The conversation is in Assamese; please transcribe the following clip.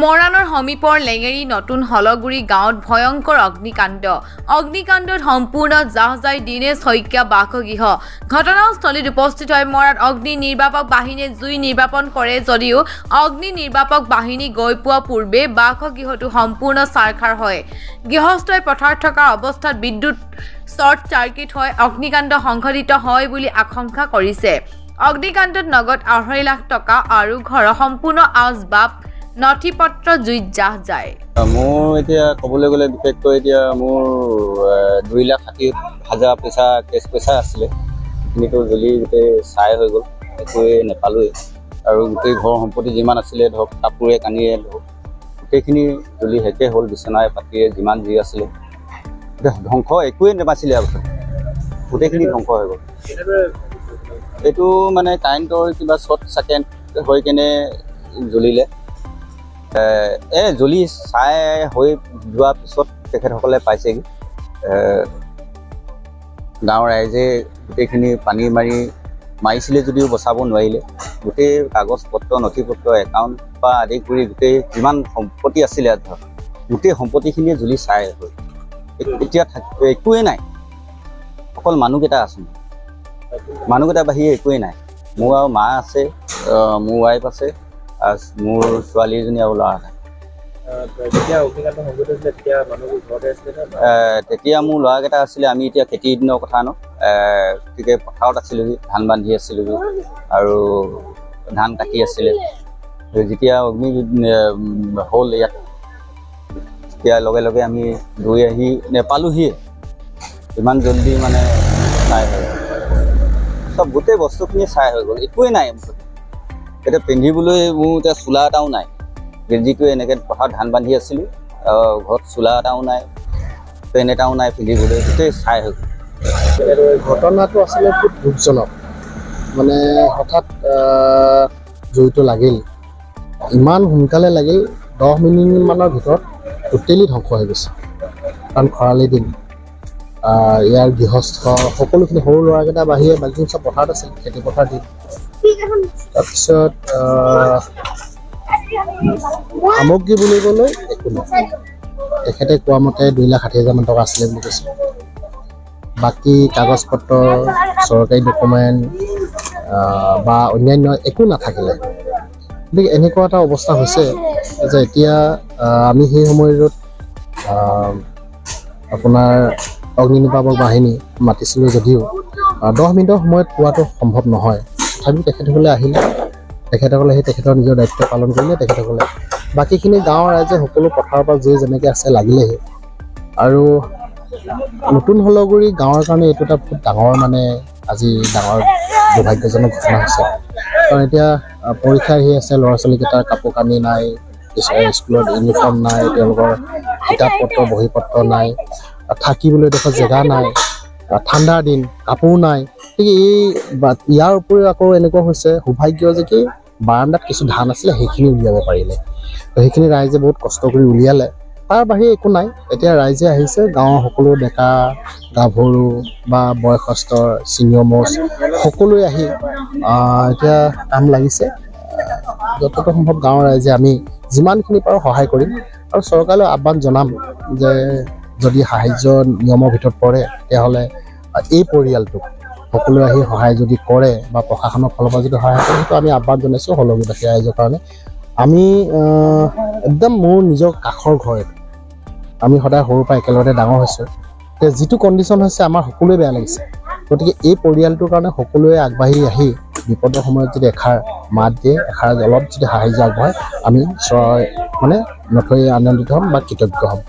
মৰাণৰ সমীপৰ লেঙেৰী নতুন হলগুৰি গাঁৱত ভয়ংকৰ অগ্নিকাণ্ডত সম্পূৰ্ণ জাহজাই দিনেশ শইকীয়া বাসগৃহ ঘটনাস্থলীত উপস্থিত হৈ মৰাণ অগ্নি নিৰ্বাপক বাহিনীয়ে জুই নিৰ্বাপন কৰে যদিও অগ্নি নিৰ্বাপক বাহিনী গৈ পোৱা পূৰ্বে বাসগৃহটো সম্পূৰ্ণ চাৰখাৰ হয়। গৃহস্থই পথাৰত থকা অৱস্থাত বিদ্যুৎ শ্বৰ্ট চাৰ্কিট হৈ অগ্নিকাণ্ড সংঘটিত হয় বুলি আশংকা কৰিছে। অগ্নিকাণ্ডত নগদ 2.5 লাখ টকা আৰু ঘৰৰ সম্পূৰ্ণ আচবাব নথিপত্ৰ জুইত জাহ যায়। মোৰ এতিয়া ক'বলৈ গ'লে বিশেষকৈ এতিয়া মোৰ 2,60,000 পইচা কেছ পইচা আছিলে, সেইখিনিতো জ্বলি গোটেই ছাই হৈ গ'ল, একোৱে নাপালোৱেই। আৰু গোটেই ঘৰৰ সম্পত্তি যিমান আছিলে ধৰক কাপোৰে কানিয়ে ধৰক গোটেইখিনি জ্বলি শেষে হ'ল। বিচনাই পাতিয়ে যিমান যি আছিলে ধ্বংস, একোৱে নাপাইছিলে আৰু গোটেইখিনি ধ্বংস হৈ গ'ল। এইটো মানে কাৰেণ্টৰ কিবা শ্বৰ্ট চাৰ্কিট হৈ কেনে জ্বলিলে। জ্বলি ছাই হৈ যোৱাৰ পিছত তেখেতসকলে পাইছেগৈ। গাঁৱৰ ৰাইজে গোটেইখিনি পানী মাৰিছিলে যদিও বচাব নোৱাৰিলে। গোটেই কাগজ পত্ৰ নথিপত্ৰ একাউণ্ট পৰা আদি কৰি গোটেই যিমান সম্পত্তি আছিলে ধৰক গোটেই সম্পত্তিখিনিয়ে জ্বলি ছাই হ'ল। এতিয়া একোৱেই নাই, অকল মানুহকেইটা আছোঁ। মানুহকেইটা বাহিৰে একোৱেই নাই। মোৰ আৰু মা আছে, মোৰ ৱাইফ আছে, মোৰ ছোৱালী এজনী আৰু ল'ৰা এটা। তেতিয়া মোৰ ল'ৰাকেইটা আছিলে, আমি এতিয়া খেতিৰ দিনৰ কথা ন, গতিকে পথাৰত আছিলোঁগৈ, ধান বান্ধি আছিলোঁগৈ আৰু ধান কাটি আছিলে। যেতিয়া অগ্নি হ'ল ইয়াত, তেতিয়া লগে লগে আমি দৌৰি আহি নেপালোহিয়ে। ইমান জল্দি মানে ছাই হৈ গ'ল, চব গোটেই বস্তুখিনি ছাই হৈ গ'ল, একোৱেই নাই। এতিয়া পিন্ধিবলৈ মোৰ এতিয়া চোলা এটাও নাই। গেঞ্জিটো এনেকৈ পথাৰত ধান বান্ধি আছিলোঁ, ঘৰত চোলা এটাও নাই, পেণ্ট এটাও নাই পিন্ধিবলৈ, গোটেই ছাই হৈ গ'ল। ঘটনাটো আচলতে খুব দুখজনক। মানে হঠাৎ জুইটো লাগিল, ইমান সোনকালে লাগিল, 10 মিনিটমানৰ ভিতৰত টোটেলি ধ্বংস হৈ গৈছে। কাৰণ খৰালি দিন, ইয়াৰ গৃহস্থ সকলোখিনি সৰু ল'ৰাকেইটা বাহিৰে বাকী চব পথাৰত আছিল, খেতি পথাৰ দিন। তাৰপিছত সামগ্ৰী বুলিবলৈ একো নাই। তেখেতে কোৱা মতে 2,60,000 টকা আছিলে বুলি কৈছে। বাকী কাগজ পত্ৰ, চৰকাৰী ডকুমেণ্ট বা অন্যান্য একো নাথাকিলে। গতিকে এনেকুৱা এটা অৱস্থা হৈছে যে এতিয়া আমি সেই সময়ত আপোনাৰ অগ্নি নিৰ্বাপক বাহিনী মাতিছিলোঁ যদিও 10 মিনিটৰ সময়ত পোৱাটো সম্ভৱ নহয়। তথাপিও তেখেতসকলে আহিলে, তেখেতসকলে সেই তেখেতৰ নিজৰ দায়িত্ব পালন কৰিলে। তেখেতসকলে বাকীখিনি গাঁৱৰ ৰাইজে সকলো পথাৰৰ পৰা যি যেনেকৈ আছে লাগিলেহি। আৰু নতুন হলগুৰি গাঁৱৰ কাৰণে এইটো এটা খুব ডাঙৰ আজি ডাঙৰ দুৰ্ভাগ্যজনক ঘটনা হৈছে। কাৰণ এতিয়া পৰীক্ষা আহি আছে, ল'ৰা ছোৱালীকেইটাৰ কাপোৰ কানি নাই, স্কুলত ইউনিফৰ্ম নাই, তেওঁলোকৰ কিতাপ পত্ৰ বহী পত্ৰ নাই, থাকিবলৈ এডোখৰ জেগা নাই, ঠাণ্ডাৰ দিন কাপোৰ নাই। গতিকে ইয়াৰ উপৰিও আকৌ এনেকুৱা হৈছে সৌভাগ্য যে কি বাৰাণ্ডাত কিছু ধান আছিলে, সেইখিনি উলিয়াব পাৰিলে। সেইখিনি ৰাইজে বহুত কষ্ট কৰি উলিয়ালে। তাৰ বাহিৰে একো নাই। এতিয়া ৰাইজে আহিছে, গাঁৱৰ সকলো ডেকা গাভৰু বা বয়সস্থ ছিনিয়ৰ মোষ্ট সকলোৱে আহি এতিয়া কাম লাগিছে। যতটা সম্ভৱ গাঁৱৰ ৰাইজে আমি যিমানখিনি পাৰোঁ সহায় কৰিম। আৰু চৰকাৰলৈ আহ্বান জনাম যে যদি সাহায্য নিয়মৰ ভিতৰত পৰে, তেতিয়াহ'লে এই পৰিয়ালটোক সকলোৱে আহি সহায় যদি কৰে বা প্ৰশাসনৰ ফালৰ পৰা যদি সহায় কৰে, সেইটো আমি আহ্বান জনাইছোঁ হলগুৰিবাসী ৰাইজৰ কাৰণে। আমি একদম মোৰ নিজৰ কাষৰ ঘৰ, আমি সদায় সৰুৰ পৰা একেলগতে ডাঙৰ হৈছোঁ। এতিয়া যিটো কণ্ডিশ্যন হৈছে আমাৰ সকলোৱে বেয়া লাগিছে। গতিকে এই পৰিয়ালটোৰ কাৰণে সকলোৱে আগবাঢ়ি আহি বিপদৰ সময়ত যদি এষাৰ মাত দিয়ে, এষাৰ অলপ যদি সাহায্য আগবঢ়ায়, আমি নথৈ আনন্দিত হ'ম বা কৃতজ্ঞ হ'ম।